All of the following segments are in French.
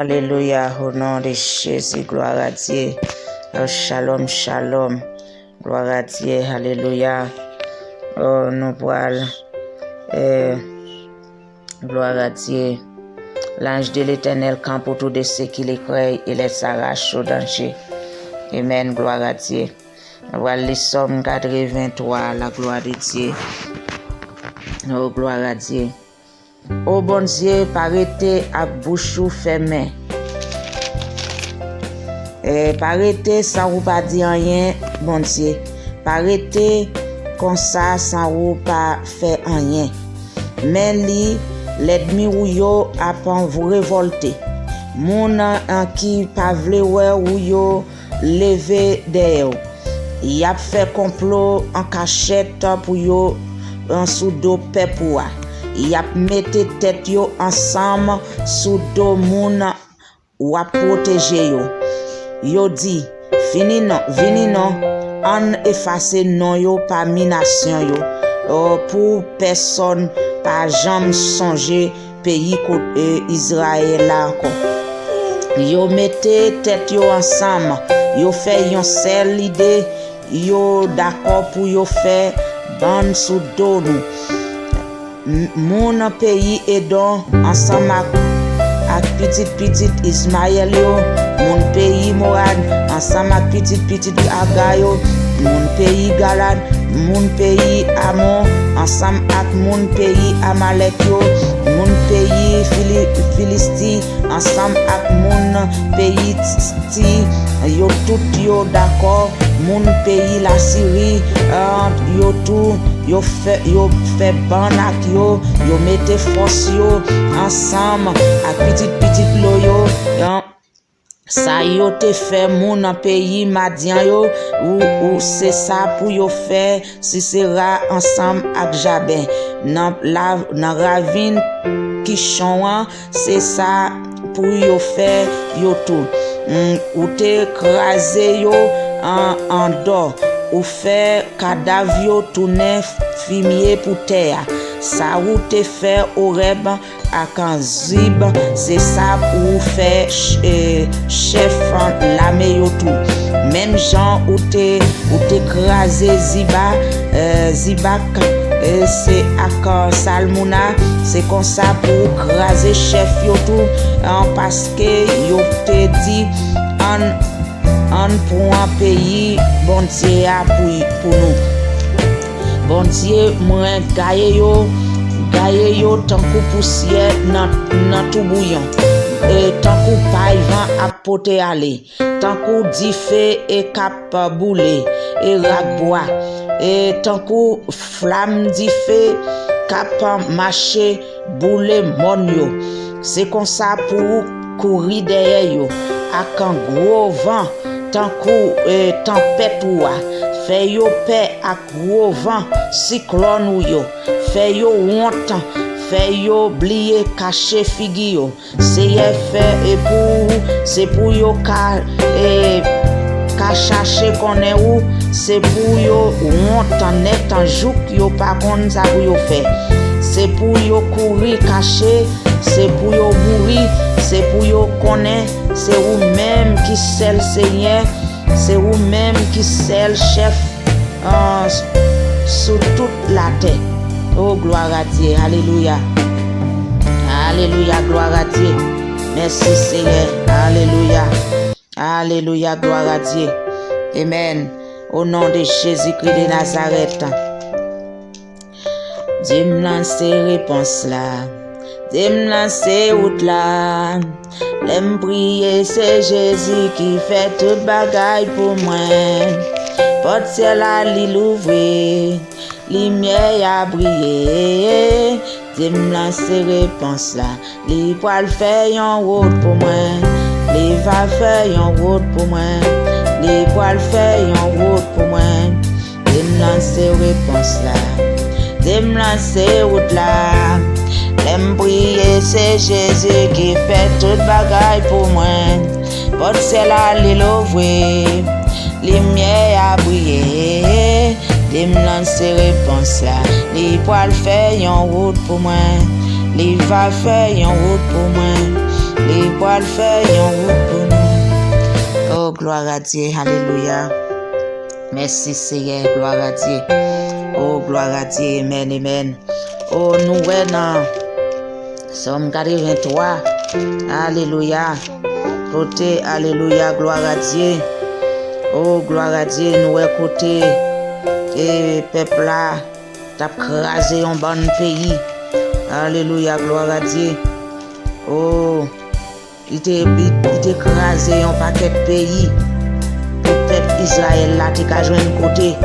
Alléluia, au nom de Jésus, gloire à Dieu. Shalom, shalom, gloire à Dieu, alléluia. Oh, nous voilà, gloire à Dieu. L'ange de l'Éternel campe autour de ceux qui les croient et les arrache au danger. Amen, gloire à Dieu. Voilà les Psaumes 83, la gloire de Dieu. Oh, gloire à Dieu. Oh bon Dieu, parete à bouche fermée. Parete sans ou pas dire rien, bon Dieu. Parete comme ça sans ou pas faire rien. Mais l'ennemi ou yo apprend vous révolter. Moun qui pas vle ou yo lever derrière. Y a fait complot en cachette pour yo en sous dos peuple. Y a mette tête yo ensemble sous dos moun ou a protéger yo. Yo dit fini non, vini non, on effacer non yo parmi nation yo. Pour personne pas jamais songer pays Israël là encore. Yo mette tête yo ensemble, yo fait yon seule idée, yo d'accord pour yo faire ban sous dos nous. Mon pays est donc ensemble avec petit Ismaël yo, mon pays Morad ensemble avec petit Agayo, mon pays Galad, mon pays Amon ensemble avec mon pays Amalek yo, mon pays Philistie ensemble avec mon pays Ti, yo tout yo d'accord, mon pays la Syrie, yo tout yo fait ban ak yo mette force yo ensemble ak petit loyo ça yo te fait moun pays Madian yo ou c'est ça pour yo faire si sera ensemble ak Jabin nan ravine Kishon c'est ça pour yo faire yo tout ou te crasé yo en dehors ou fait cadavre yo tourner fumier pour terre ça ou te fait au reb ak un zib c'est ça pour faire chef l'armée yo tout même gens ou te crasé ziba c'est ak Salmouna c'est comme ça pour craser chef yo tout parce que yo te dit on pour un pays bon Dieu pour nous bon Dieu moi gaye yo tant que poussière dans tout bouillon et tant que paille à poter aller tant que dit fait et cap bouler et ragbois et tant que flamme dit fait cap marcher bouler mon yo c'est comme ça pour courir derrière yo avec un gros vent tant que tempête ou fait yo paix ak gros vent cyclone ou yo fait yo honte fait yo oublier cacher figi yo c'est fait et c'est pour yo ka chercher connaît où c'est pour yo honte net en jouk yo pas konn ça pour yo fait c'est pour yo courir cacher c'est pour yo mourir c'est pour yo connaître c'est vous même qui c'est le Seigneur c'est vous même qui c'est le chef sur toute la terre. Oh gloire à Dieu, alléluia, alléluia, gloire à Dieu. Merci Seigneur, alléluia, alléluia, gloire à Dieu. Amen. Au nom de Jésus-Christ de Nazareth. Dieu me lance réponse là. Dieu me lance route là. L'aime prier, c'est Jésus qui fait toute bagaille pour moi. Porte ciel à l'ouvrir, lumière a brillé. Dieu me lance réponse là. Li poil fait yon route pour moi. Li va faire yon route pour moi. Li poil fait yon route pour moi. Dieu me lance réponse là. Dieu me lance route là. L'aime prier, c'est Jésus qui fait toute bagaille pour moi. Porte ciel à l'ouvrir, lumière a brillé. Dieu me lance réponse là. Li poil fait yon route pour moi. Li va faire yon route pour moi. Li et pour le faire yon route pour nous. Oh, gloire à Dieu, alléluia. Merci Seigneur, gloire à Dieu. Oh, gloire à Dieu, amen, amen. Oh, nous, dans Somme 83, alléluia. Côté, alléluia, gloire à Dieu. Oh, gloire à Dieu, nous, côté, et peuple là, t'as crasé un bon pays. Alléluia, gloire à Dieu. Oh, il t'a écrasé un paquet de pays. Pour le peuple Israël là, t'es joué un côté.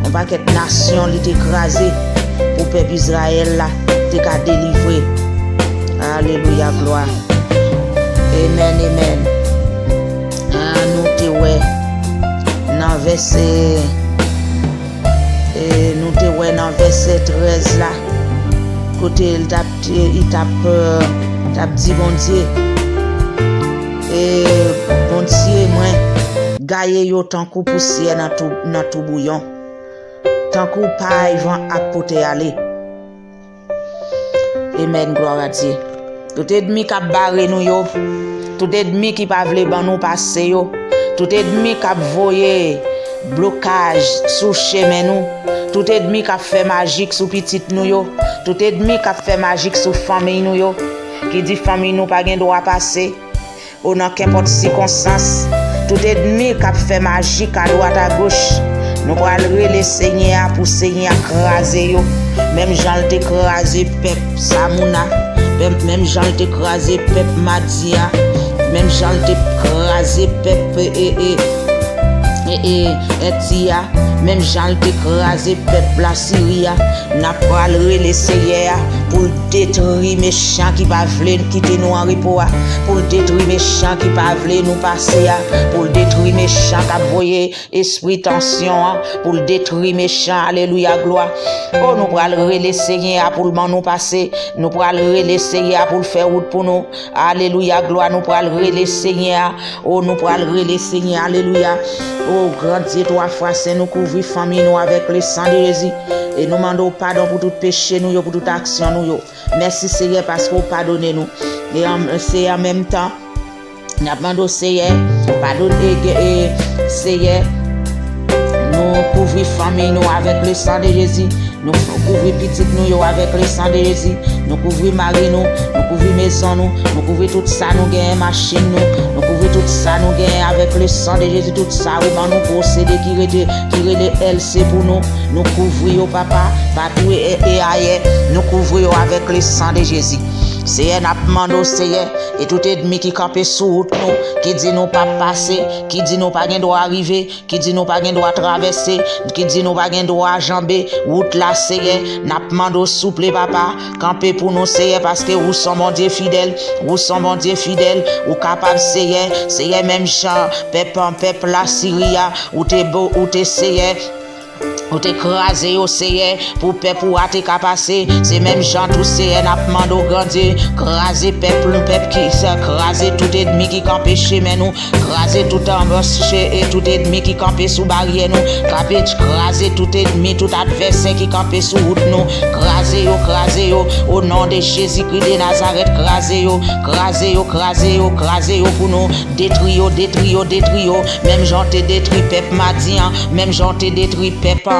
Un paquet de nations, il t'a écrasé. Pour le peuple Israël là, t'es délivré. Alléluia, gloire. Amen, amen. Nous t'es ouais. Dans verset. Nous t'es ouais dans verset 13 là. Côté il tape dit bon Dieu. Et bon Dieu, moi, gaye yo tant coup poussière dans tout bouillon. Tant coup paille vent à poter aller. Amen, gloire à Dieu. Tout ennemi qui a barré nous yo, tout ennemi qui pas vle ban nous passer yo, tout ennemi qui a voyé blocage sous chemin nous, tout ennemi qui a fait magique sous petite nous yo, tout ennemi qui a fait magique sous famille nous yo, qui dit famille nous pas gen droit passer, ou dans n'importe circonstance, tout ennemi qui a fait magique à droite à gauche, nous allons les Seigneur pour Seigneur craser yo, même Jean t'écraser peuple Samouna, même Jean t'écraser peuple Madia, même Jean t'écraser peuple Etia, même Jean t'écraser peuple la Syria, n'a pas les Seigneur pour détruire méchants qui pas vle quitter nous en repos, pour détruire méchants qui pas vle nous passer, pour détruire méchants qui voyer esprit tension, pour détruire méchants, alléluia gloire. Oh nous pral les Seigneur pour nous passer, nous pral les Seigneur pour faire route pour nous, alléluia gloire. Nous pral les Seigneur, oh nous pral les Seigneur, alléluia. Oh grand Dieu, toi fois c'est nous couvrir famille nous avec le sang de Jésus et nous demandons pardon pour tout péché nous, pour toute action nous. Merci Seigneur parce que vous pardonnez nous. Et c'est en même temps, nous demandons Seigneur, pardonnez Seigneur, nous couvrir famille nous avec le sang de Jésus. Nous couvrir petit nous avec le sang de Jésus. Nous couvrir mari nous couvrir maison nous couvrir tout ça nous gagne machine nous couvrir tout ça nous gagne avec le sang de Jésus. Tout ça ou nous posséder qui relève LC pour nous couvrir au papa partout et ailleurs, nous couvrir avec le sang de Jésus. Seigneur n'a demandé Seigneur et tout ennemi qui campe sous route nous, qui dit nous pas passer, qui dit nous pas gain droit arriver, qui dit nous pas gain droit traverser, qui dit nous pas gain droit jamber route là Seigneur, n'a demandé souple papa, camper pour nous Seigneur parce que vous sommes mon Dieu fidèle, vous sommes mon Dieu fidèle, ou capable Seigneur même Jean peuple la Syria, ou t'es Seigneur ou t'écraser au Seigneur pour peuple ou à te passer, c'est même Jean tout Seigneur n'a demandé au grand Dieu, craser peuple qui craser tout ennemi qui campe chez nous, craser tout embauche et tout ennemi qui campe sous barrière nous, craser tout ennemi, tout adversaire qui campe sous route nous, craser yo au nom de Jésus-Christ de Nazareth, craser yo pour nous détruire, même Jean te détruit peuple Madian, même Jean te détruit peuple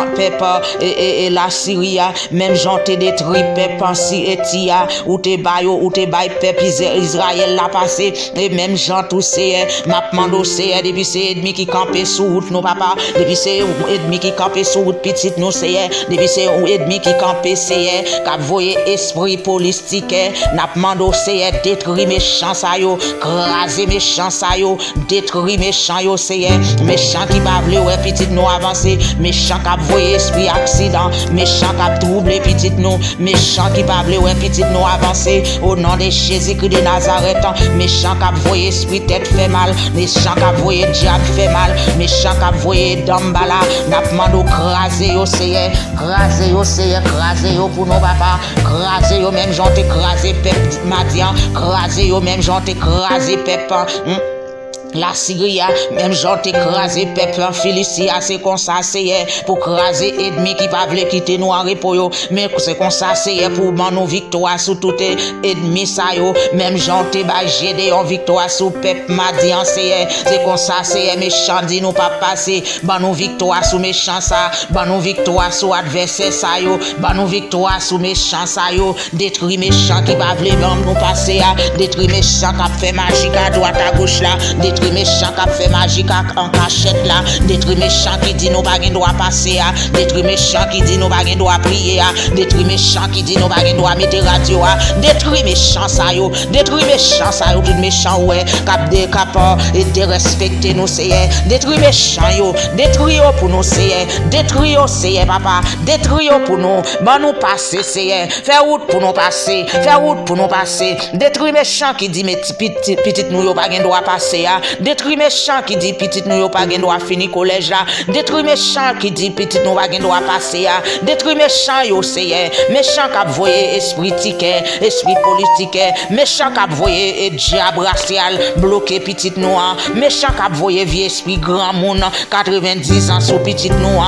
et la Syrie, même Jean te détruit peuple Etia, ou te bail peuple Israël l'a passé, et même Jean tout c'est m'a demandé c'est depuis c'est ennemi qui campait sous route nos papa, depuis c'est ennemi qui campait sous route petite nous c'est depuis c'est ennemi qui campait c'est qu'a voyé esprit politique n'a demandé c'est détruire méchant ça yo, craser méchant ça yo, détruire méchant yo c'est méchant qui pas vle ouais petite nous avancer, méchant qui voyé esprit accident, méchant qui trouble petite nous, méchant qui pas vle ouais petite nous avancer au nom de Jésus-Christ de Nazareth, méchant qui voyé esprit tête fait mal, méchant qui voyé diable fait mal, méchant qui voyé dambala, n'a demandé craser yo Seigneur, craser yo pour nos papa, craser yo même j'ont écrasé peuple Madian, craser yo même j'ont écrasé peuple La Syrie, même gens écrasé peuple en Philistie, c'est comme ça c'est pour craser ennemi qui pas veut quitter nous en repos, mais c'est comme ça c'est pour nous victoire sur tout ennemi ça yo, même gens te bagé en victoire sur peuple Madian c'est comme ça c'est méchant dit nous pas passer, nous victoire sur méchant ça, nous victoire sur adversaire ça yo, nous victoire sur méchant ça yo, détruire méchant qui pas veut nous passer, détruire méchant qui fait magique à droite à gauche là, détruire méchant qui fait magique en cachette là, détruire méchant qui dit nous pas droit passer, détruire méchant qui dit nous pas droit prier, détruire méchant qui dit nous pas droit mettre radio, détruire méchant ça yo, détruire méchant ça yo, tout méchant ouais, cap et respecter nous c'est, détruire méchant yo, détruire pour nous c'est, détruire c'est papa, détruire pour nous, nous passer c'est, faire route pour nous passer, faire route pour nous passer, détruire méchant qui dit mais petit nous yo pas droit passer, détruire méchant qui dit petit nous yo pas droit finir collège là, détruire méchant qui dit petit nous pas droit passer, détruire méchant yo c'est, méchant qui voyer esprit ticket, esprit politique, méchant qui voyer diable racial bloqué petit nous, méchant qui voyer vieux esprit grand monde 90 ans sous petit nous.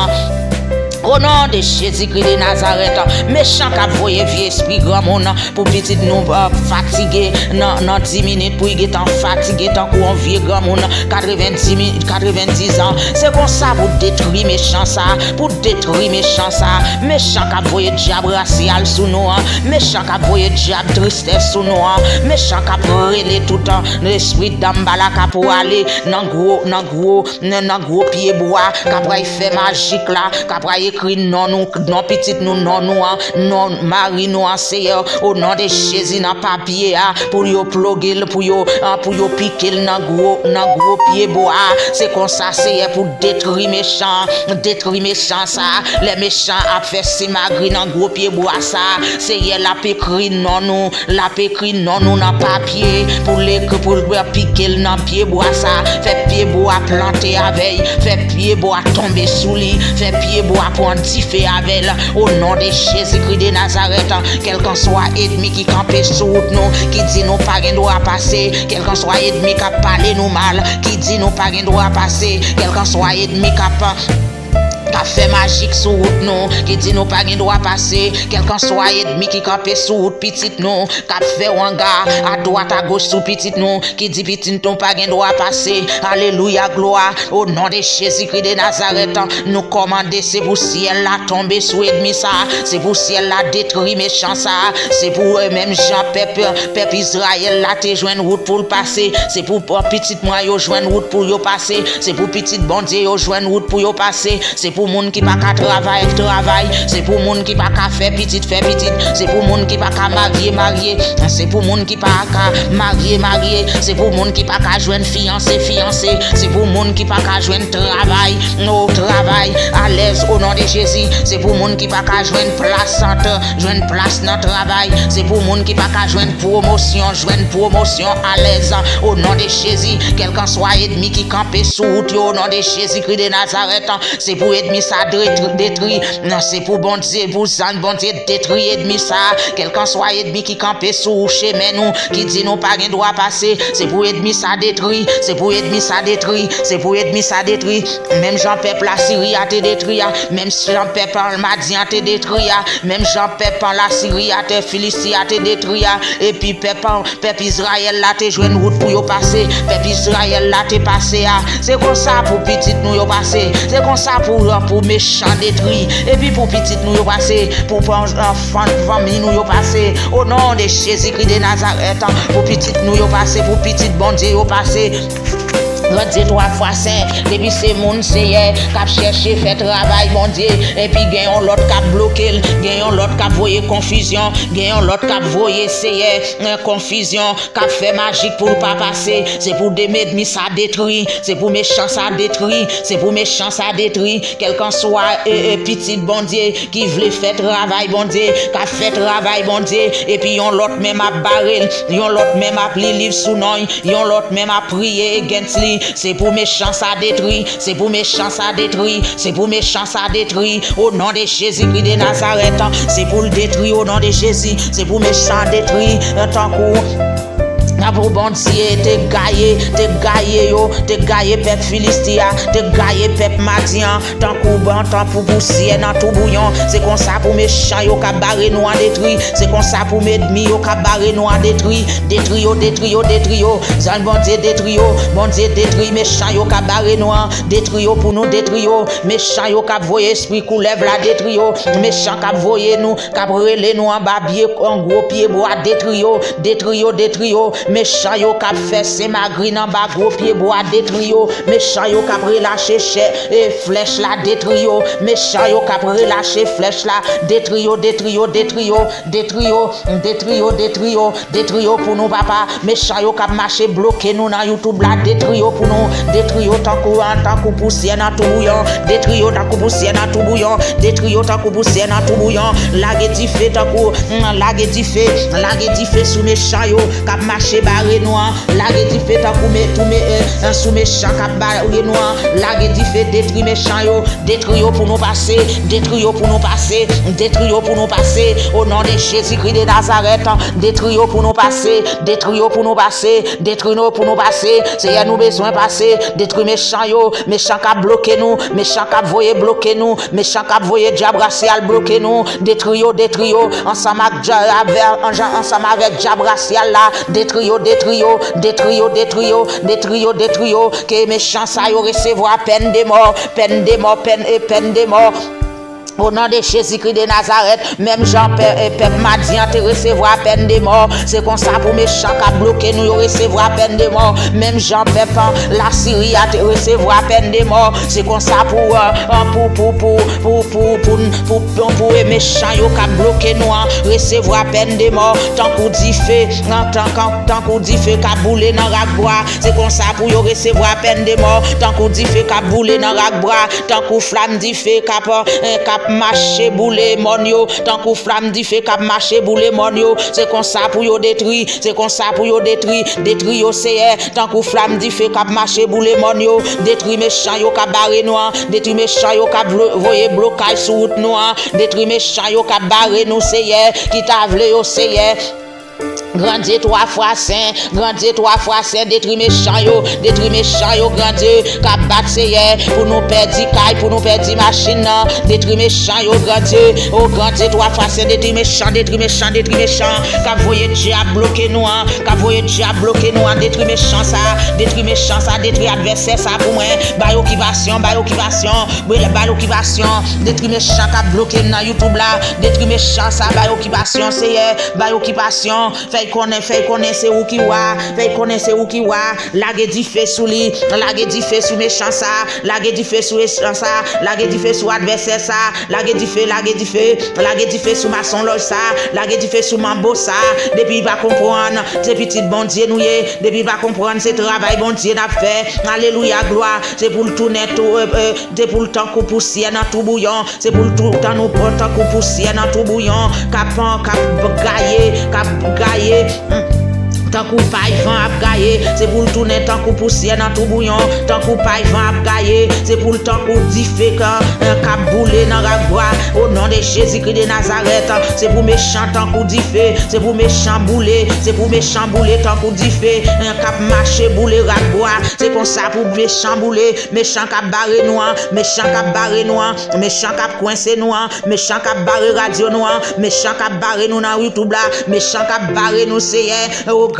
Au nom de Jésus-Christ de Nazareth, méchant qui voyait vieux esprit grand monde pour petit nous fatigué dans 10 minutes pour y être fatigué tant qu'on vieux grand monde 90 ans. C'est comme ça pour détruire méchant ça, pour détruire méchant ça, méchant qui voyait diable racial sous nous, méchant qui voyait diable tristesse sous nous, méchant qui brûler tout le temps l'esprit d'ambalaka pour aller dans gros pied bois, qui fait magique là, qui écrit non petit nous non Marie nous Seigneur au nom de Jésus dans papier pour yo ploguer pour yo piquer dans gros pied bois, c'est comme ça c'est pour détruire méchant ça, les méchants a fait c'est magri dans gros pied bois ça, c'est la écrit non nous dans papier pour piquer dans pied bois ça, fait pied bois planter avec, fait pied bois tomber sous lui, fait pied bois pour antifer avec au nom de Jésus-Christ de Nazareth, quel qu'en soit ennemi qui campe sur nous, qui dit nous pas droit passer, quel qu'en soit ennemi qui a parlé nous mal, qui dit nous pas droit passer, quel qu'en soit ennemi qui a fait magique sur route nous, qui dit nous pas droit passer, quel qu'en soit ennemi qui campe sur route petite nous, qui fait wanga à droite à gauche sur petite nous, qui dit petite nous pas droit passer, alléluia gloire, au nom de Jésus-Christ de Nazareth, nous commander c'est pour ciel là tomber sur ennemi ça, c'est pour ciel là détruire méchant ça, c'est pour même Jean peuple Israël là te joindre route pour le passer, c'est pour petite moi yo joindre route pour yo passer, c'est pour petite bon Dieu yo joindre route pour yo passer, c'est pour moun qui pas qu'à travail, c'est pour moun qui pas qu'à faire petite, c'est pour moun qui pas qu'à marier, c'est pour moun qui pas qu'à marier, c'est pour moun qui pas qu'à joindre fiancé, c'est pour moun qui pas qu'à joindre travail à l'aise au nom de Jésus, c'est pour moun qui pas qu'à joindre place dans travail, c'est pour moun qui pas qu'à joindre promotion à l'aise au nom de Jésus, quel qu'en soit ennemi qui campe sous route au nom de Jésus-Christ de Nazareth, c'est pour ennemi ça détruit, c'est pour bon Dieu, pour bon Dieu détruire ennemi ça, quel qu'en soit ennemi qui campe sous chemin nous, qui dit nous pas droit passer, c'est pour ennemi ça détruit, c'est pour ennemi ça détruit, c'est pour ennemi ça détruit, même Jean peuple la Syrie a été détruit, même Jean peuple en Madian a été détruit, même Jean peuple en la Syrie a été Philistie a été détruit, et puis peuple Israël là te joindre route pour yo passer, peuple Israël là te passer, c'est comme ça pour petite nous yo passer, c'est comme ça pour méchant détruit, et puis pour petite nous yo passer, pour famille nous yo passer, au nom de Jésus-Christ de Nazareth, pour petite nous yo passer, pour petite bon Dieu yo passer. Dieu 3 fois saint, depuis c'est moun c'est cap chercher fait travail bon Dieu, et puis gagnons l'autre cap bloquer, gagnons l'autre cap voyer confusion, gagnons l'autre cap voyer c'est confusion, cap fait magique pour pas passer, c'est pour des ennemis ça détruit, c'est pour méchant ça détruit, c'est pour méchant ça détruit, quel qu'en soit petit bon Dieu qui veut faire travail bon Dieu, cap fait travail bon Dieu, et puis on l'autre même à barrer, on l'autre même à plier livre sous nous, on l'autre même à prier against lui. C'est pour méchant ça détruit, c'est pour méchant ça détruit, c'est pour méchant ça détruit, au nom de Jésus-Christ de Nazareth, c'est pour le détruire au nom de Jésus, c'est pour méchant détruit, tant qu'on Pour bon Dieu, te gaillé peuple Philistia, te gaillé peuple Madian, tant couban, tant pour poussière dans tout bouillon. C'est comme ça pour méchants yo ka barrer nous en détruit. C'est comme ça pour mes ennemis yo ka barrer nous en détruit. Détruit yo. Zan bon Dieu détruit méchants yo ka barrer nous en détruit yo pour nous détruire yo. Méchants yo ka voyer esprit coulève la détruit yo. Méchants ka voyer nous, ka brûler nous en bas pied en gros pied bois détruit yo. Méchant yo k'ap fait c'est magri nan bas gros pied bois détruit yo. Méchant yo k'ap relâché et flèche la détruit yo. Méchant yo k'ap relâché flèche la détruit yo pour nous papa. Méchant yo k'ap marché bloqué nous dans YouTube la détruit yo pour nous. Détruit yo tant coup poussière dans tout bouillon. Détruit yo tant coup poussière dans tout bouillon. Détruit yo tant coup poussière dans tout bouillon. Lagué di feu tant coup lagué di feu sous méchant yo k'ap marché barré noir, lagué di fait ta coumer tout mes sous méchant cap barré noir, lagué di fait détruit méchant yo, détruit yo pour nous passer, au nom de Jésus-Christ de Nazareth, détruit yo pour nous passer, c'est nous besoin passer, détruit méchant yo, méchant cap bloquer nous, méchant cap voyer bloquer nous, méchant cap voyer diable racial bloquer nous, détruit yo ensemble avec diable racial là, détruit yo, que méchant ça yo recevoir peine de mort. Au nom de Jésus-Christ de Nazareth, même Jean Peuple Madian te recevoir peine de mort. C'est comme ça pour méchants qui bloqué nous recevoir peine de mort. Même Jean Peuple la Syrie te recevoir peine de mort. C'est comme ça pour les méchants qui bloqué nous recevoir peine de mort. Tant qu'on dit feu, qui boule dans rac bois. C'est comme ça pour yo recevoir peine de mort. Tant qu'on dit feu, qui boule dans rac bois. Tant qu'on flamme dit feu, cap marcher boule mon yo, tant qu'on flamme di fait cap marcher boule mon yo, c'est comme ça pour yo détruire, détruire yo c'est tant qu'on flamme di fait cap marcher boule mon yo, détruire méchant yo cap barrer noir, détruire méchant yo cap voyer blocage sur route noir, détruire méchant yo cap barrer nous c'est qui t'a vle yo c'est Grand Dieu 3 fois saint, détruit méchant yo, grand Dieu, cap battre pour nous perdre caille, pour nous perdre machine, détruit méchant yo, grand Dieu, oh grand Dieu 3 fois saint, détruit méchant, cap voyer diable bloquer nous, détruit méchant ça, détruit adversaire ça pour moi, bail occupation, détruit méchant cap bloquer dans YouTube là, détruit méchant ça, bail occupation, fait connaît c'est où qui wa, lagué di fait sous lui, lagué di fait sous méchant ça, lagué di fait sous méchant ça, lagué di fait sous adversaire ça, lagué di fait sous maçon loge ça, lagué di fait sous mambo ça, depuis va comprendre, c'est petit bon Dieu nous depuis va comprendre c'est travail bon Dieu n'a fait, alléluia gloire, c'est pour le tourner tout, c'est pour le temps qu'on poussière dans tout bouillon, c'est pour le temps nous porte qu'on poussière dans tout bouillon, cap gaillé tant qu'on paille vent à gailler, c'est pour le tourner tant qu'on poussière dans tout bouillon, tant qu'on paille vent à gailler, c'est pour le temps qu'on dit fait qu'un boulé dans la bois, au nom de Jésus-Christ de Nazareth, c'est pour méchant tant qu'on dit fait, c'est pour méchant boulé, tant qu'on dit fait, un cap marché boulé la bois, c'est comme ça pour méchant boulé, méchant cap barré noir, méchant cap coincé noir, méchant cap barré radio noir, méchant cap barré nous dans YouTube là, méchant cap barré nous c'est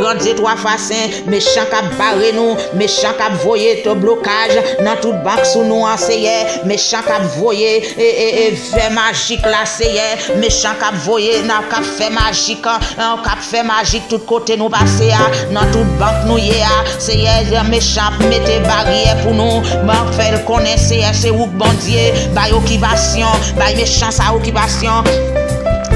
grand Dieu 3 fois saint, méchant cap barré nous, méchant cap voyer ton blocage dans toute banque sous nous enseigneur, méchant cap voyer et fait magique là c'est méchant cap voyer n'a cap fait magique tout côté nous passer dans toute banque nous c'est méchant mettez barrière pour nous, banque fait connaître c'est où bon Dieu, bail occupation, bail méchant sa occupation.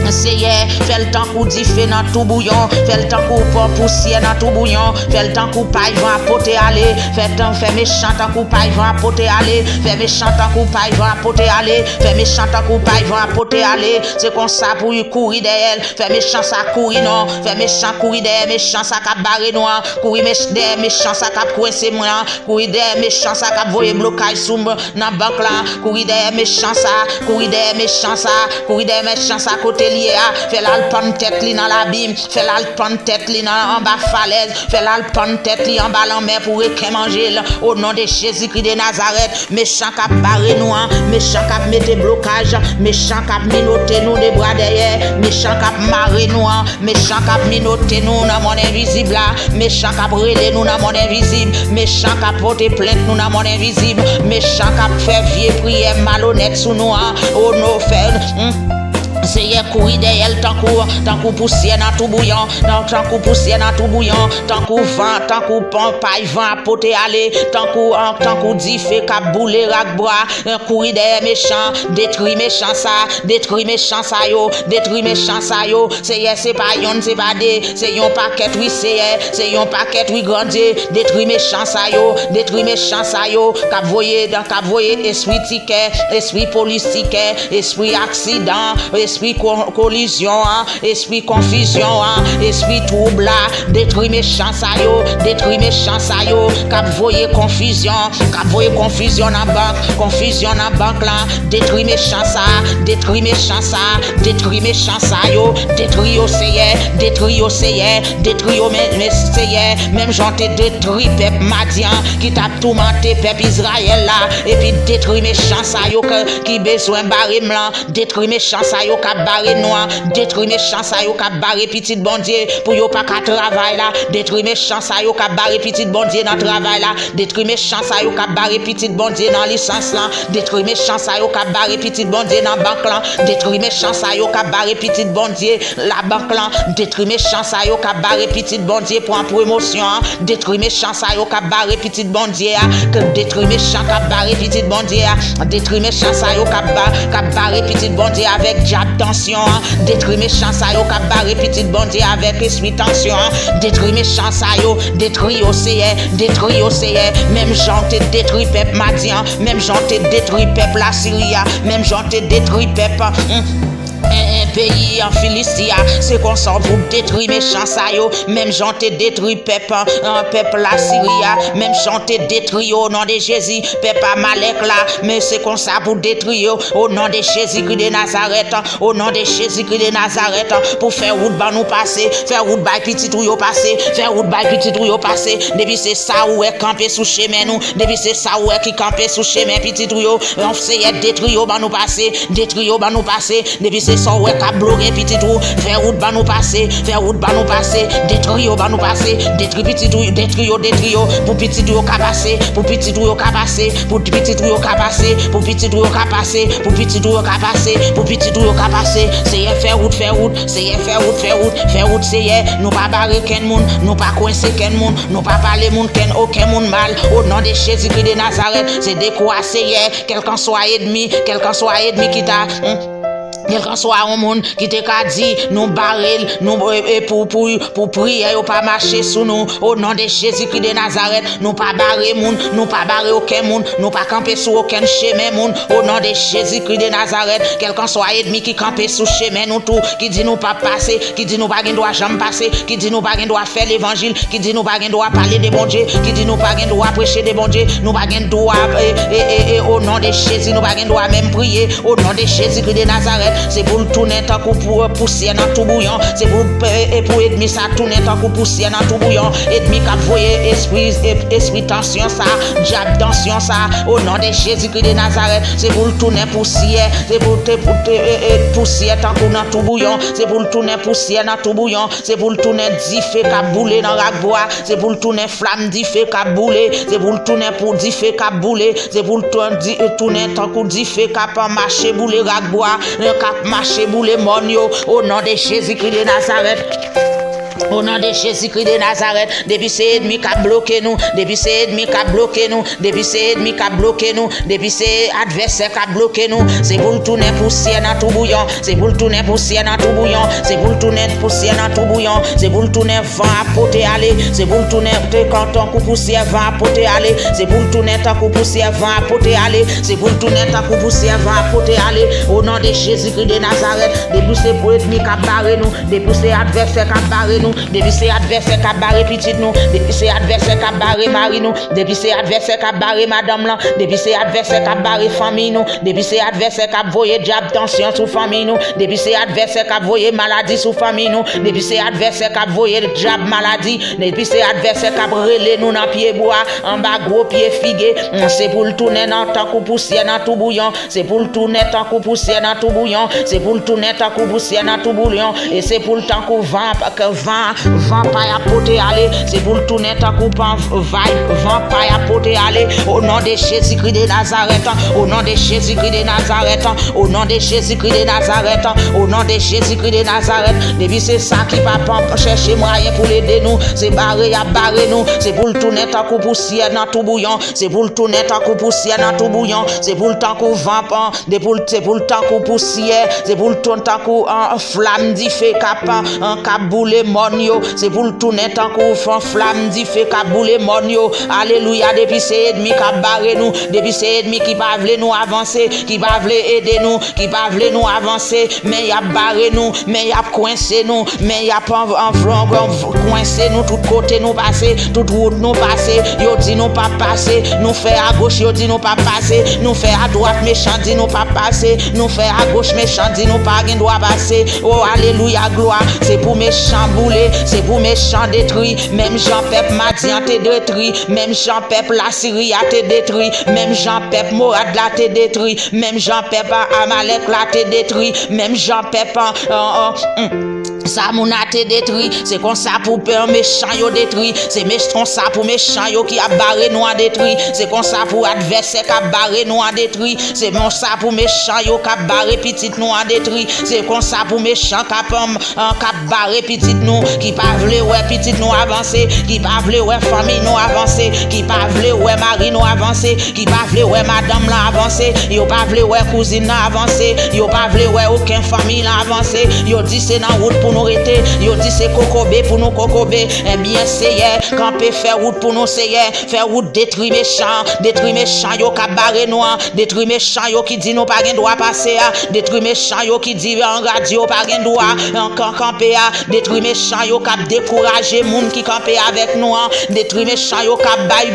Fait le temps qu'on dit fait dans tout bouillon, fait le temps qu'on porte poussière dans tout bouillon, fait le temps qu'on paille vent à poter aller, fait méchant temps qu'on paille vent à poter aller, fait méchant temps qu'on paille vent à poter aller, fait méchant temps qu'on paille vent à poter aller, c'est comme ça pour y courir derrière, fait méchant ça courir non, fait méchant courir derrière, méchant ça cap barré noir, courir derrière méchant ça cap coincer moi, courir derrière méchant ça cap voyer blocage sous dans banque là, courir derrière méchant ça, courir derrière méchant ça côté lié, fait la prendre tête li dans l'abîme, fait la prendre tête li en bas falaise, fait la prendre tête li en bas en mer pour requin manger au nom de Jésus-Christ de Nazareth. Méchant cap barrer nous, méchant cap mettre blocage, méchant cap minoter nous des bras derrière, méchant cap marrer nous, méchant cap minoter nous dans mon invisible, méchant cap relais nous dans mon invisible, méchant cap porter plainte nous dans mon invisible, méchant cap faire vieux prière malhonnête sous nous, au nom faire c'est courir derrière tant qu'on poussière dans tout bouillon, tant qu'on poussière dans tout bouillon, tant qu'on vent, tant qu'on paille vent à poter aller, tant qu'on dit fait cap bouler rak bois, courir derrière méchant, détruire méchant ça yo, détruire méchant ça yo, c'est pas yon, c'est pas des, c'est yon paquet oui c'est yon paquet oui grandé, détruire méchant ça yo, cap voyer esprit ticket, esprit politique, esprit accident, esprit collision, esprit confusion, esprit trouble, détruire méchant ça yo, cap voyer confusion dans banque là, détruire méchant ça yo, détruire même j'entends détruire peuple Madian qui t'a tourmenté peuple Israël là, et puis détruire méchant ça yo qui besoin barrer là, détruire méchant ça yo cap barrer noir, détruire méchant ça yo cap barrer petit bon Dieu pour yo pas qu'à travail là, détruire méchant ça yo cap barrer petit bon Dieu dans travail là, détruire méchant ça yo cap barrer petit bon Dieu dans licence là, détruire méchant ça yo cap barrer petit bon Dieu dans banque là, détruire méchant ça yo cap barrer petit bon Dieu la banque là, détruire méchant ça yo cap barrer petit bon Dieu pour en promotion, détruire méchant ça yo cap barrer petit bon Dieu, que détruire méchant cap barrer petit bon Dieu, détruire méchant ça yo cap barrer petit bon Dieu avec diable tension, détruire méchant ça yo cap barrer petit bon Dieu avec esprit tension, détruire méchant ça yo, détruire océan, même j'en te détruit peuple Madian, même j'en te détruit peuple Assyria, même j'en te détruit peuple un pays en Philistie, c'est qu'on sort pour détruire méchant ça yo, même j'en te détruit peuple la Syrie, même j'en te détruit au nom de Jésus, peuple Amalek là, mais c'est qu'on ça pour détruire au nom de Jésus-Christ de Nazareth, au nom de Jésus-Christ de Nazareth, pour faire route ba nous passer, faire route ba petit ou yo passer, faire route ba petit ou yo passer, depuis c'est ça où est campé sous chemin nous, depuis c'est ça où est qui campé sous chemin petit ou yo, on fait détruire ba nous passer, depuis c'est ça où est qu'à bloquer petit ou, faire route ba nous passer, détruire ba nous passer, détruire petit ou, détruire pour petit ou ka passer, pour petit ou ka passer, pour petit ou ka passer, pour petit ou ka passer, pour petit ou ka passer, pour petit ou ka passer, c'est faire route, c'est faire route, c'est nous pas barrer ken moun, nous pas coincer ken moun, nous pas parler moun ken aucun moun mal, au nom de Jésus-Christ de Nazareth, c'est décourager quel qu'en soit ennemi qui t'a quelqu'un soit un monde qui te dit nous barrer nous pour prier ou pas marcher sous nous au nom de Jésus-Christ de Nazareth, nous pas barrer monde, nous pas barrer aucun monde, nous pas camper sur aucun chemin monde au nom de Jésus-Christ de Nazareth, quelqu'un soit ennemi qui camper sous chemin nous tout, qui dit nous pas passer, qui dit nous pas droit jamais passer, qui dit nous pas droit faire l'évangile, qui dit nous pas droit parler de bon Dieu, qui dit nous pas droit prêcher de bon Dieu, nous pas droit au nom de Jésus, nous pas droit même prier au nom de Jésus-Christ de Nazareth. C'est pour le tourner tant qu'on poussière dans tout bouillon, c'est pour ennemi ça tourner tant qu'on poussière dans tout bouillon, ennemi qui voyé esprit tension ça, diable tension ça, au nom de Jésus-Christ de Nazareth, c'est pour le tourner poussière, c'est pour poussière tant qu'on dans tout bouillon, c'est pour le tourner poussière dans tout bouillon, c'est pour le tourner diffé qui bouler dans la bois, c'est pour le tourner flamme diffé qui bouler, c'est pour le tourner pour diffé qui bouler, c'est pour le tourner tant qu'on diffé qui marcher bouler la bois, qui marcher bouler monio au nom de Jésus-Christ de Nazareth. Au nom de Jésus-Christ de Nazareth, depuis c'est ennemi qui a bloqué nous, depuis c'est ennemi qui a bloqué nous, depuis c'est ennemi qui a bloqué nous, depuis c'est adversaire qui a bloqué nous, c'est pour le tourner poussière dans tout bouillon, c'est pour le tourner poussière dans tout bouillon, c'est pour le tourner poussière dans tout bouillon, c'est pour le tourner vent à poter aller, c'est pour le tourner quand on coupe poussière vent à poter aller, c'est pour le tourner tant coupe poussière vent à poter aller, c'est pour le tourner tant coupe poussière vent à poter aller, au nom de Jésus-Christ de Nazareth, depuis c'est pour ennemi qui a barré nous, depuis c'est adversaire qui a barré nous. nous, depuis c'est adversaire qui a barré petite nous, depuis c'est adversaire qui a barré mari nous, depuis c'est adversaire qui a barré madame là, depuis c'est adversaire qui a barré famille nous, depuis c'est adversaire qui a voyé diable tension sous famille nous, depuis c'est adversaire qui a voyé maladie sous famille nous, depuis c'est adversaire qui a voyé diable maladie, depuis c'est adversaire qui a relé nous dans pied bois, en bas gros pied figué, c'est pour le tourner dans tant coup poussière dans tout bouillon, c'est pour le tourner tant coup poussière dans tout bouillon, c'est pour le tourner tant coup poussière dans tout bouillon, et c'est pour le temps qu'on vent pas à porter aller, c'est pour le tourner tant qu'on vent pas à porter aller, au nom de Jésus-Christ de Nazareth, au nom de Jésus-Christ de Nazareth, au nom de Jésus-Christ de Nazareth, au nom de Jésus-Christ de Nazareth, depuis c'est ça qui va pas chercher moyen pour l'aider nous, c'est barrer à barrer nous, c'est pour le tourner tant qu'on poussière dans tout bouillon, c'est pour le tourner tant qu'on poussière dans tout bouillon, c'est pour le temps qu'on vent pas, c'est pour le temps qu'on poussière, c'est pour le temps qu'on flamme di fait cap boule monio, c'est pour le tourner tant qu'on flamme di fait cap boule monio, alléluia, depuis c'est ennemi qui barré nous, depuis c'est ennemi qui pas veut nous avancer, qui pas veut aider nous, qui pas veut nous avancer, mais y a barré nous, mais y a coincé nous, mais y a pas coincé nous tout côté nous passer, toute route nous passer, yo dit nous pas passer, nous fait à gauche yo dit nous pas passer, nous fait à droite méchant dit nous pas passer, nous fait à gauche méchant dit nous pas gain droit passer. Oh alléluia gloire, c'est pour méchant bouler, c'est pour méchant détruit, même Jean Pep Madian te détruit, même Jean Pep la Syrie a te détruit, même Jean Pep Morad la te détruit, même Jean Pep Amalek la te détruit, même Jean Pep ça mon a te détruit, c'est comme ça pour peur méchant yo détruit, c'est comme ça pour méchant yo qui a barré nous a détruit, c'est comme ça pour adversaire qui a barré nous a détruit, c'est comme ça pour méchant yo qui a barré petite nous a détruit, c'est comme ça pour méchant qui a barré petite nous, qui pas vle ouais petite nous avancer, qui pas vle ouais famille nous avancer, qui pas vle ouais mari nous avancer, qui pas vle ouais madame là avancer, yo pas vle ouais cousine là avancer, yo pas vle ouais aucun famille là avancer, yo dit c'est dans route pour nous rester, yo dit c'est kokobé pour nous kokobé, eh bien c'est camper faire route pour nous c'est faire route détruire méchant yo ka barré nous, détruire méchant yo qui dit nous pas gain droit passer, détruire méchant yo qui dit en radio pas gain droit en camper, détruire méchant yo ka décourager moun qui camper avec nous, détruire méchant yo ka bail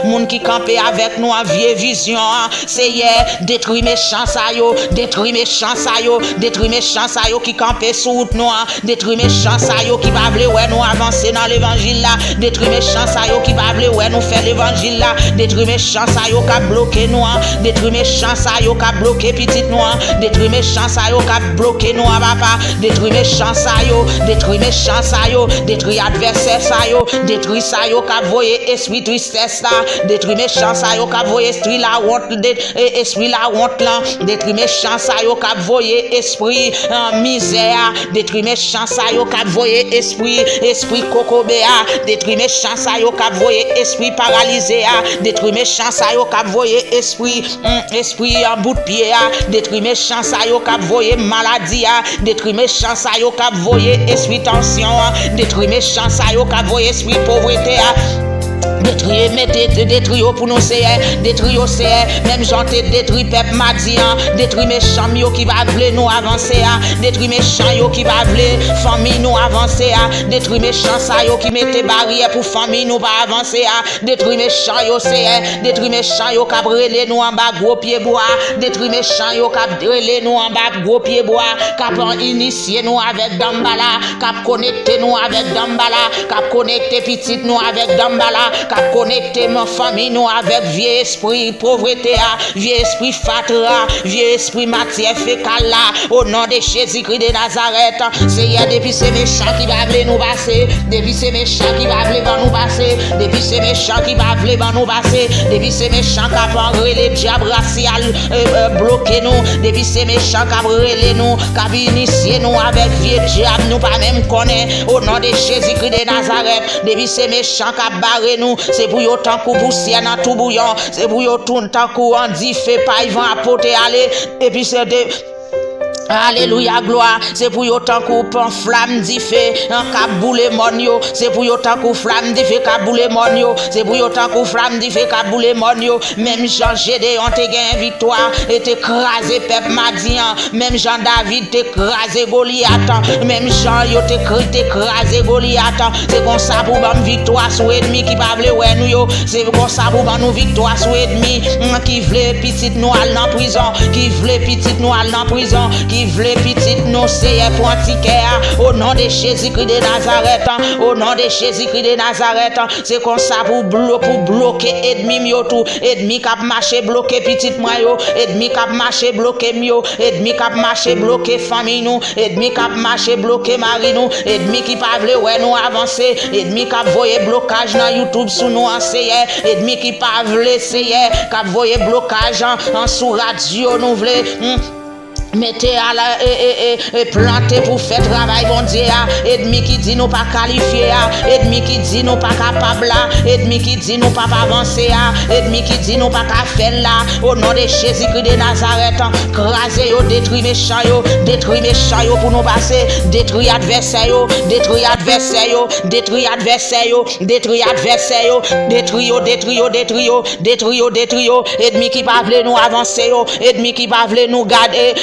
moun qui camper avec nous en vieille vision, c'est détruire méchant ça yo, détruire méchant ça yo, détruire méchant ça yo qui camper sous route nous, détruire méchant ça yo qui va vle ouais nous avancer dans l'évangile là, détruire méchant ça yo qui va vle ouais nous faire l'évangile là, détruire méchant ça yo qui bloqué nous, détruire méchant ça yo qui bloqué petite nous, détruire méchant ça yo qui bloqué nous papa, détruire méchant ça yo, détruire méchant ça yo, détruire adversaire ça yo, détruire ça yo qui voyer esprit tristesse là, détruire méchant ça yo qui voyer esprit la honte, esprit la honte là, détruire méchant ça yo qui voyer esprit misère, détruire méchant ça yo qui voyer esprit kokobéa, détruire méchant ça yo qui voyer esprit paralysé, détruire méchant ça yo qui voyer esprit en bout de pied, détruire méchant ça yo qui voyer maladie, détruire méchant ça yo qui voyer esprit tension, détruire méchant ça yo qui voyer esprit pauvreté, détruire, détruire pour nous c'est détruire c'est même j'en te détruit peuple Madian, détruire méchant yo qui va vle nous avancer, détruire méchant yo qui va vle famille nous avancer, détruire méchant ça yo qui mette barrière pour famille nous pas avancer, détruire méchant yo c'est détruire méchant yo qui brûler nous en bas gros pied bois, détruire méchant yo qui brûler nous en bas gros pied bois, qui initier nous avec Dambala, qui connecter nous avec Dambala, qui connecter petite nous avec Dambala, qui connecter ma famille nous avec vieux esprit pauvreté, vieux esprit fatra, vieux esprit matière fécale au nom de Jésus-Christ de Nazareth, c'est depuis ces méchants qui va vle nous passer, depuis ces méchants qui va vle nous passer, depuis ces méchants qui va vle nous passer, depuis ces méchants qui va les diable racial bloquer nous, depuis ces méchants qui va nous, qui va initier nous avec vieux diable nous pas même connaître, au nom de Jésus-Christ de Nazareth, depuis ces méchants qui va barrer nous, c'est pour yo tant qu'on poussière dans tout bouillon, c'est pour yo tout tant qu'on dit fait pas ils vont apporter aller, et puis Alléluia, gloire. C'est pour autant qu'on flamme d'y fait, un cap boule monio. C'est pour autant qu'on flamme d'y fait, cap boule monio. C'est pour autant qu'on flamme d'y fait, cap boule monio. Même Jean Gédéon te gagne victoire et t'écrasé peuple Madian. Même Jean David t'écrasé Goliath. Même Jean yo t'écrasé Goliath. C'est comme ça pour ban victoire sur ennemi qui pas vle ouais nous yo. C'est comme ça pour ban nous victoire sur ennemi qui vle petite nous aller en prison, qui vle petite nous aller en prison. Qui vle petite nous c'est pour antiquaire au nom de Jésus-Christ de Nazareth, au nom de Jésus-Christ de Nazareth. C'est comme ça pour bloquer ennemi yo tout, ennemi qui marché bloquer petite moi yo, ennemi qui marché bloquer mio, ennemi qui marché bloquer famille nous, ennemi qui marché bloquer mari nous, ennemi qui pas vle ouais nous avancer, ennemi qui voyer blocage dans YouTube sous nous enseigne, ennemi qui pas vle essayer, qui voyer blocage en sous radio nous vle mettez à la planter pour faire travail bon Dieu, ennemi qui dit nous pas qualifié, ennemi qui dit nous pas capable, ennemi qui dit nous pas avancer, ennemi qui dit nous pas faire là, au nom de Jésus-Christ de Nazareth, craser yo, détruire méchant yo, détruire méchant yo pour nous passer, détruire adversaire yo, détruire adversaire yo, détruire adversaire yo, détruire adversaire yo, détruire yo, détruire yo, détruire yo, détruire yo, détruire yo, ennemi qui pas veut nous avancer yo, ennemi qui pas veut nous garder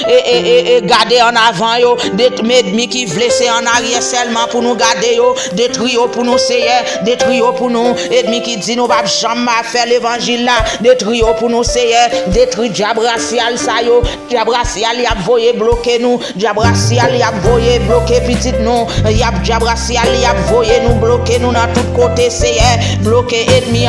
garder en avant yo, ennemi qui blessé en arrière seulement pour nous garder yo, détruire yo pour nous seigneur, détruire yo pour nous, ennemi qui dit nous pas jamais faire l'évangile là, détruire yo pour nous seigneur, détruire diable racial ça yo, diable racial y a voyer bloquer nous, diable racial y a voyer bloquer petite nous, y a diable racial y a voyer nous bloquer nous dans tout côté seigneur, bloquer ennemi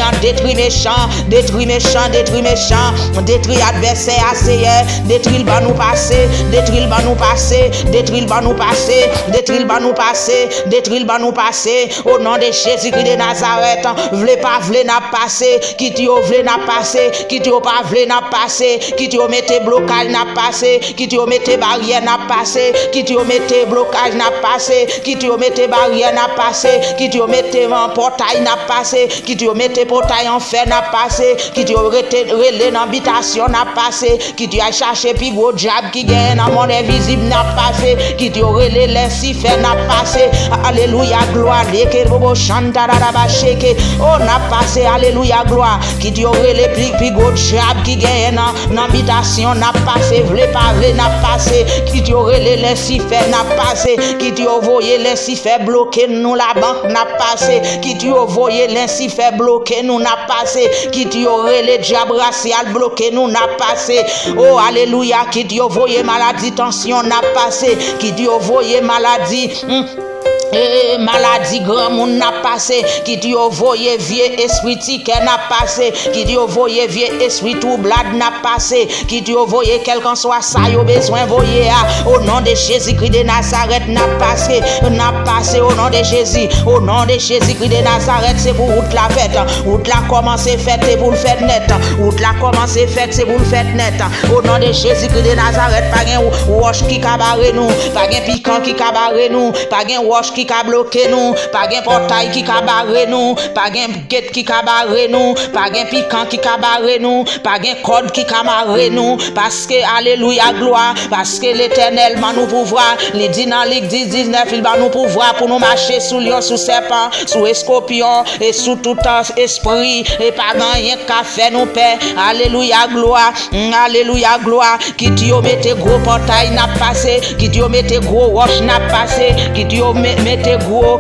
en détruire méchant, détruire méchant, détruire méchant, détruire adversaire seigneur, détruire ba nous passer, détruire ba nous passer, détruire ba nous passer, détruire ba nous passer, détruire ba nous passer, au nom de Jésus-Christ de Nazareth, vle pas vle n'a passer, qui tu vle n'a passer, qui tu pas vle n'a passer, qui tu mette blocage n'a passer, qui tu mette barrière n'a passer, qui tu mette blocage n'a passer, qui tu mette barrière n'a passer, qui tu mette portail n'a passer, qui tu mette portail en fer n'a passer, qui tu relé dans habitation n'a passer, qui tu a cherché puis gros diable qui gagne dans monde invisible n'a passé, qui tu relé les si fait n'a passé, alléluia gloire, que bobo chanta raba shake, oh n'a passé, alléluia gloire, qui tu relé puis gros diable qui gagne dans habitation n'a passé, vle pas vle n'a passé, qui tu relé les si fait n'a passé, qui tu envoyé les si fait bloquer nous la banque n'a passé, qui tu envoyé les si fait bloquer nous n'a passé, qui tu relé diable racial bloquer nous n'a passé, oh alléluia, qui tu envoyé maladie tension n'a passé, qui tu envoyé maladie maladie grand monde n'a passé, qui dit envoyé vieux esprit ticket n'a passé, qui dit envoyé vieux esprit troublade n'a passé, qui dit envoyé quelqu'un soit ça yo besoin voyer au nom de Jésus-Christ de Nazareth n'a passé au nom de Jésus, au nom de Jésus-Christ de Nazareth, c'est pour route la fête, route la commencer fête c'est pour le faire net, route la commencer fête c'est pour le faire net, au nom de Jésus-Christ de Nazareth, pas gain wash qui cabaret nous, pas gain piquant qui cabaret nous, pas gain wash qui ka bloqué nous, pas gain portail qui ka barré nous, pas gain gate qui ka barré nous, pas gain piquant qui ka barré nous, pas gain code qui ka marré nous, parce que alléluia gloire, parce que l'Éternel m'a nous pouvoir, les dit dans Luc 10:19 il va nous pouvoir pour nous marcher sous lion, sous serpent, sous escorpion et sous tout esprit et pas rien qu'à faire nous paix, alléluia gloire, qui tu mette gros portail n'a passé, qui tu mette gros roche n'a passé, qui tu mette gros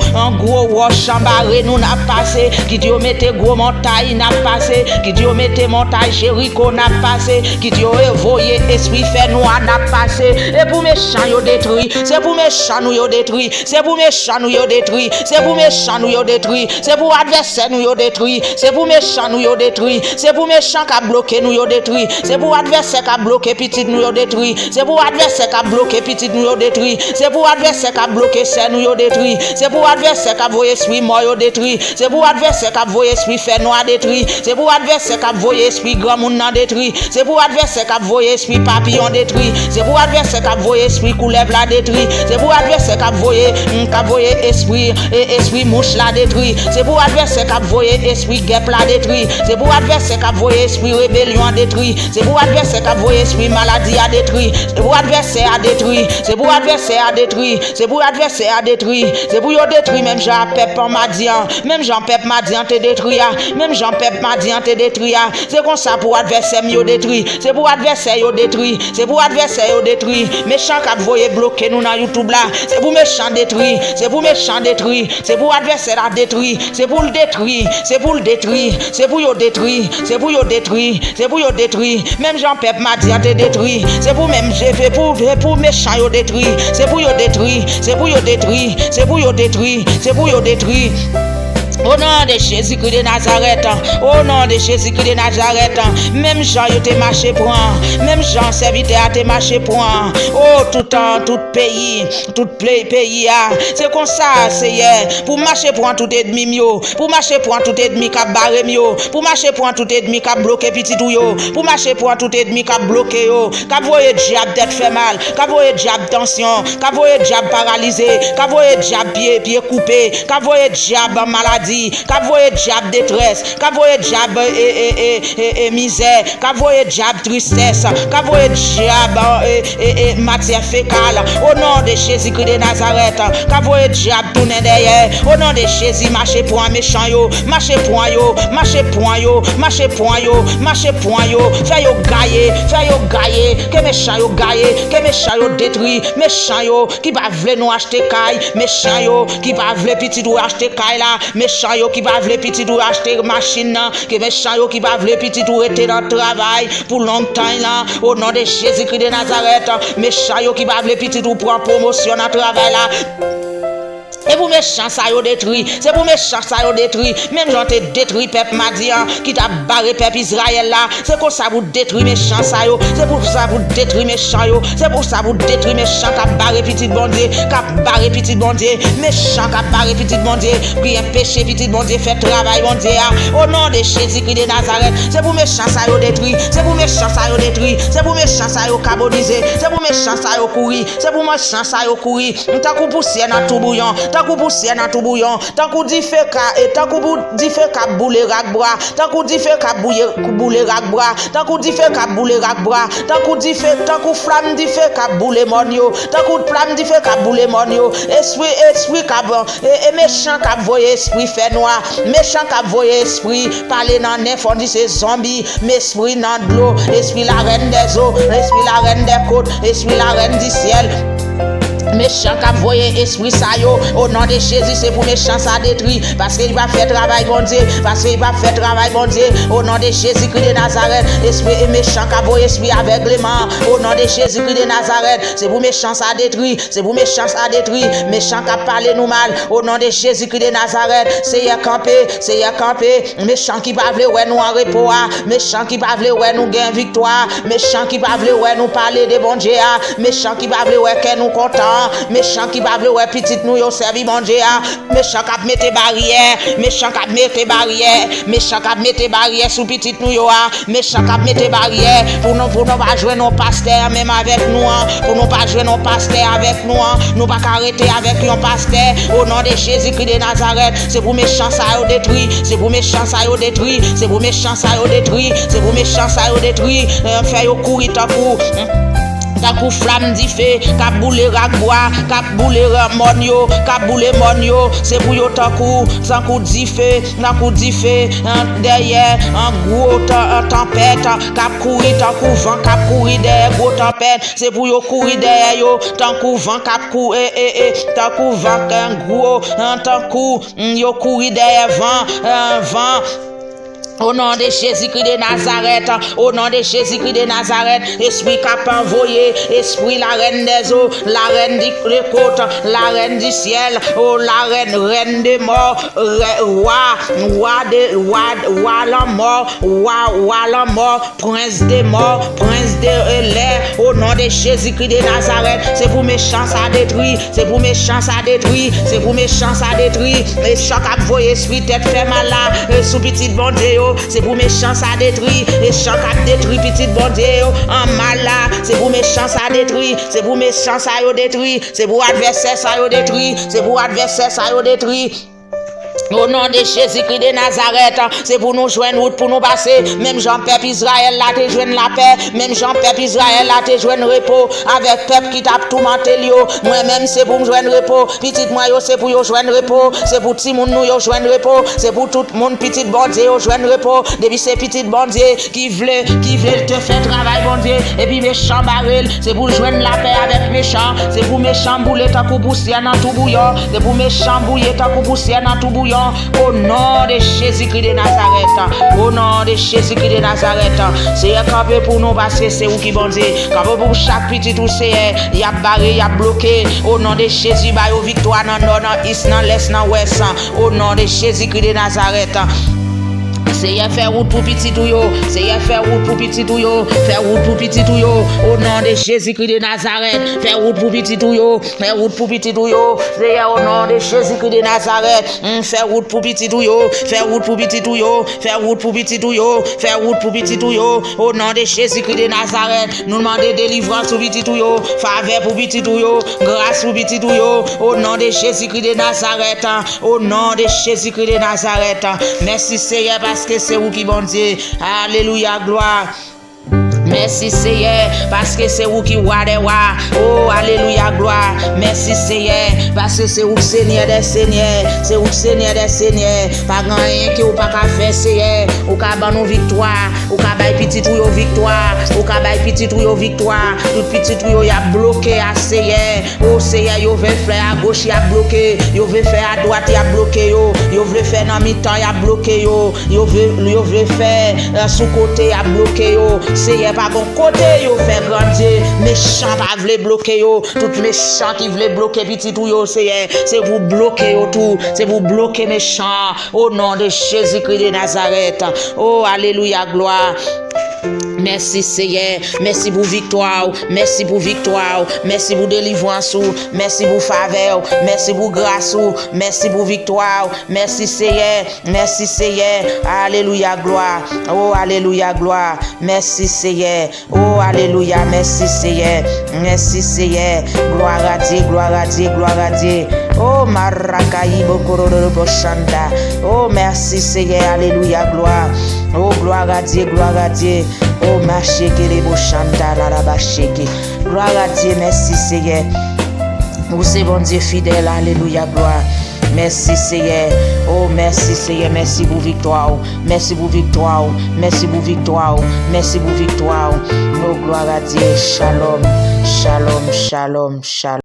roche embarré nous n'a passé, qui tu mette gros montagne n'a passé, qui tu mette montagne Jéricho n'a passé, qui tu envoyé esprit fait noir n'a passé, et pour méchant yo détruit, c'est pour méchant nous yo détruit, c'est pour méchant nous yo détruit, c'est pour méchant nous yo détruit, c'est pour adversaire nous yo détruit, c'est pour méchant nous yo détruit, c'est pour méchant qui a bloqué nous yo détruit, c'est pour adversaire qui a bloqué petit nous yo détruit, c'est pour adversaire qui a bloqué petit nous yo détruit, c'est pour adversaire qui a bloqué c'est nous yo détruit. détruit. C'est pour adversaire qui a voyé esprit mort yo détruit. C'est pour adversaire qui a voyé esprit fait noir détruit. C'est pour adversaire qui a voyé esprit grand monde détruit. C'est pour adversaire qui a voyé esprit papillon détruit. C'est pour adversaire qui a voyé esprit couleuvre la détruit. C'est pour adversaire qui a voyé esprit mouche la détruit. C'est pour adversaire qui a voyé esprit guêpe la détruit. C'est pour adversaire qui a voyé esprit rébellion a détruit. C'est pour adversaire qui a voyé esprit maladie a détruit. C'est pour adversaire a détruit. C'est pour adversaire a détruit. C'est pour adversaire a détruit. C'est pour yo détruit même Jean Pep Madian. Même Jean Pep Madian te détruit. Même Jean Pep Madian te détruit. C'est comme ça pour adversaire yo détruit. C'est pour adversaire yo détruit. C'est pour adversaire yo détruit. Méchant qui voyé bloquer nous dans YouTube là. C'est pour méchant détruit. C'est pour méchant détruit. C'est pour adversaire a détruit. C'est pour le détruire. C'est pour le détruire. C'est pour yo détruire. C'est pour yo détruire. C'est pour yo détruire. Même Jean Pep Madian te détruit. C'est pour même pour méchant yo détruit. C'est pour yo détruire. C'est pour yo détruire. C'est pour yo détruire. C'est pour yo détruire. Au nom de Jésus-Christ de Nazareth, au nom de Jésus-Christ de Nazareth, même Jean yo te marché pour un, même Jean serviteur a te marché pour un. Oh tout pays, c'est comme ça, Seigneur, pour marcher pour un tout ennemi mio, pour marcher pour un tout ennemi qui a barré mio, pour marcher pour un tout ennemi qui a bloqué petit tout yo, pour marcher pour un tout ennemi qui a bloqué yo, qui a voyé diable d'être fait mal, qui a voyé diable tension, qui a voyé diable paralysé, qui a voyé diable pied coupé, qui a voyé diable maladie, qu'a voyé diable détresse, qu'a voyé diable misère, qu'a voyé diable tristesse, qu'a voyé diable matière fécale, au nom de Jésus-Christ de Nazareth, qu'a voyé diable tourner derrière, au nom de Jésus, marchez pour un méchant yo, marchez pour un yo, marchez pour un yo, marchez pour un yo, marchez pour un yo, fais yo gailler, que méchant yo gailler, que méchant yo détruit, méchant yo qui va vle nous acheter caille, méchant yo qui va vle petit ou acheter caille là, méchant yo qui va vle petit ou acheter machine là, que méchant yo qui va vle petit ou rester dans travail pour longtemps là, au nom de Jésus-Christ de Nazareth, méchant yo qui va vle petit ou prendre promotion dans travail là. Et pour méchant ça yo détruit, c'est pour méchant ça yo détruit, même j'en te détruit peuple Madian qui t'a barré peuple Israël là, c'est pour ça vous détruit méchant ça yo, c'est pour ça vous détruit méchant yo, c'est pour ça vous détruit méchant qui barré petit bon Dieu, qui barré petit bon Dieu, méchant qui barré petit bon Dieu, qui a péché petit bon Dieu, fait travail bon Dieu, au nom de Jésus-Christ de Nazareth, c'est pour méchant ça yo détruit, c'est pour méchant ça yo détruit, c'est pour méchant ça yo carbonisé, c'est pour méchant ça yo courir, c'est pour méchant ça yo courir, on t'a coupé poussière dans tout bouillon, tant qu'on poussière dans tout bouillon, tant qu'on dit fait et tant qu'on dit fait qu'à bouler rac bras, tant qu'on dit fait qu'à bouler rac bras, tant qu'on dit fait qu'à bouler rac bras, tant qu'on dit fait, tant qu'on flamme dit fait qu'à bouler monio, tant qu'on flamme dit fait qu'à bouler monio, esprit qu'à et méchant qu'à voyer esprit fait noir, méchant qu'à voyer esprit parler dans neuf on dit c'est zombie, mais esprit dans de l'eau, esprit la reine des eaux, esprit la reine des côtes, esprit la reine du ciel. Méchant qui a voyé esprit ça yo, au nom de Jésus c'est pour méchant ça détruit, parce qu'il va faire travail bon Dieu, parce qu'il va faire travail bon Dieu, au nom de Jésus-Christ de Nazareth, esprit et méchant qui a voyé esprit aveuglement, au nom de Jésus-Christ de Nazareth, c'est pour méchant ça détruit, c'est pour méchant ça détruit, méchant qui a parlé nous mal, au nom de Jésus-Christ de Nazareth, c'est y camper, méchant qui va vle ouais nous en repos, méchant qui va vle ouais nous gain victoire, méchant qui va vle ouais nous parler de bon Dieu, méchant qui va vle ouais que nous content, méchant qui va vle ouais petite nous yo servi bon Dieu, méchant qui mette barrière, méchant qui mette barrière, méchant qui mette barrière sous petite nous yo, méchant qui mette barrière pour nous pas jouer nos pasteurs même avec nous, pour nous pas jouer nos pasteurs avec nous pas arrêter avec un pasteur, au nom de Jésus-Christ de Nazareth, c'est pour méchant ça yo détruit, c'est pour méchant ça yo détruit, c'est pour méchant ça yo détruit, c'est pour méchant ça yo détruit, fait yo courir tant coup ta coup flamme di feu, ka boule rak bois, ka boule monio, ka boule monio, c'est pour yo ta coup di feu, derrière un gros tempête, ka courir ta coup vent, ka courir derrière gros tempête, c'est pour yo courir derrière yo, tant coup vent ka cou ta coup vent un gros tant coup yo courir derrière vent Au nom de Jésus-Christ de Nazareth, au nom de Jésus-Christ de Nazareth, esprit qui a envoyé, esprit la reine des eaux, la reine des côtes, la reine du ciel, oh la reine des morts, roi la mort, prince des morts, prince de l'air, au nom de Jésus-Christ de Nazareth, c'est pour méchants à détruire, c'est pour méchants à détruire, c'est pour méchants à détruire, et chaque envoyé esprit tête fait mal là, sous petite bon Dieu. C'est pour méchants à détruire, et chaque a détruit petite bon Dieu en mal là, c'est pour méchants à détruire, c'est pour méchants à détruire, c'est pour adversaires à détruire, c'est pour adversaires à détruire. Au nom de Jésus-Christ de Nazareth, c'est pour nous joindre route, pour nous passer. Même Jean-Peuple Israël là, te joindre la paix. Même Jean-Peuple Israël là, te joindre repos. Avec peuple qui t'a tout menté, moi-même, c'est pour me joindre repos. Petit moi, c'est pour yo joindre repos. C'est pour tout le monde, yo joindre repos. C'est pour tout le monde, petit bon Dieu, yo joindre repos. Depuis ces petits bon Dieu qui veulent te faire travail, bon Dieu. Et puis méchant baril, c'est pour joindre la paix avec méchant. C'est pour méchant bouler ta coupe poussière dans tout bouillon. C'est pour méchant bouiller ta coupe poussière dans tout bouillon. Au nom de Jésus-Christ de Nazareth, au nom de Jésus-Christ de Nazareth, c'est un campé pour nous passer, c'est où qui bon Dieu. Quand pour chaque petit tout c'est, il y a barré, il y a bloqué. Au nom de Jésus, bah yo victoire dans nord, dans est, dans l'est, dans ouest. Au nom de Jésus-Christ de Nazareth. C'est faire route pour petit tout yo, c'est faire route pour petit tout yo, faire route pour petit tout yo, au nom de Jésus-Christ de Nazareth, faire route pour petit tout yo, faire route pour petit tout yo, c'est au nom de Jésus-Christ de Nazareth, faire route pour petit tout yo, faire route pour petit tout yo, faire route pour petit tout yo, faire route pour petit tout yo, au nom de Jésus-Christ de Nazareth, nous demander délivrance pour petit tout yo, faveur pour petit tout yo, grâce pour petit tout yo, au nom de Jésus-Christ de Nazareth, au nom de Jésus-Christ de Nazareth. Merci Seigneur parce que c'est vous qui bon Dieu. Alléluia, gloire. Merci Seigneur, parce que c'est vous qui roi des rois. Oh, alléluia, gloire. Merci Seigneur, parce que c'est vous Seigneur des seigneurs. C'est vous Seigneur des seigneurs. Pas rien que vous pas qu'à faire Seigneur. Ou qu'à ban nos victoires. Ou qu'à bailler petit ou victoire. Ou qu'à bailler petit ou victoire. Tout petit ou y a bloqué à Seigneur. Oh Seigneur, yo veut faire à gauche, y a bloqué. Yo veut faire à droite, y a bloqué yo. Yo veut faire dans mi-temps, y a bloqué yo. Yo veut faire sous côté, y a bloqué yo. Seigneur, pas bon côté yo fait grandir, méchant pas vle bloquer yo, tout méchant qui vle bloquer petit tout yo, c'est vous bloquer yo tout, c'est vous bloquer méchant au nom de Jésus-Christ de Nazareth. Oh alléluia, gloire. Merci Seigneur, merci pour victoire, merci pour victoire, merci pour délivrance, merci pour faveur, merci pour grâce, merci pour victoire, merci Seigneur, alléluia gloire, oh alléluia gloire, merci Seigneur, oh alléluia, merci Seigneur, gloire à Dieu, gloire à Dieu, gloire à Dieu, oh marakaï bokororo boshanda, oh merci Seigneur, alléluia gloire, oh gloire à Dieu, gloire à Dieu. Oh, ma chérie, les beaux chanteurs, la bachèque. Gloire à Dieu, merci Seigneur. Vous c'est bon Dieu fidèle, alléluia, gloire. Merci Seigneur. Oh, merci Seigneur, merci pour victoire. Merci pour victoire. Merci pour victoire. Merci pour victoire. Oh, gloire à Dieu. Shalom, shalom, shalom, shalom.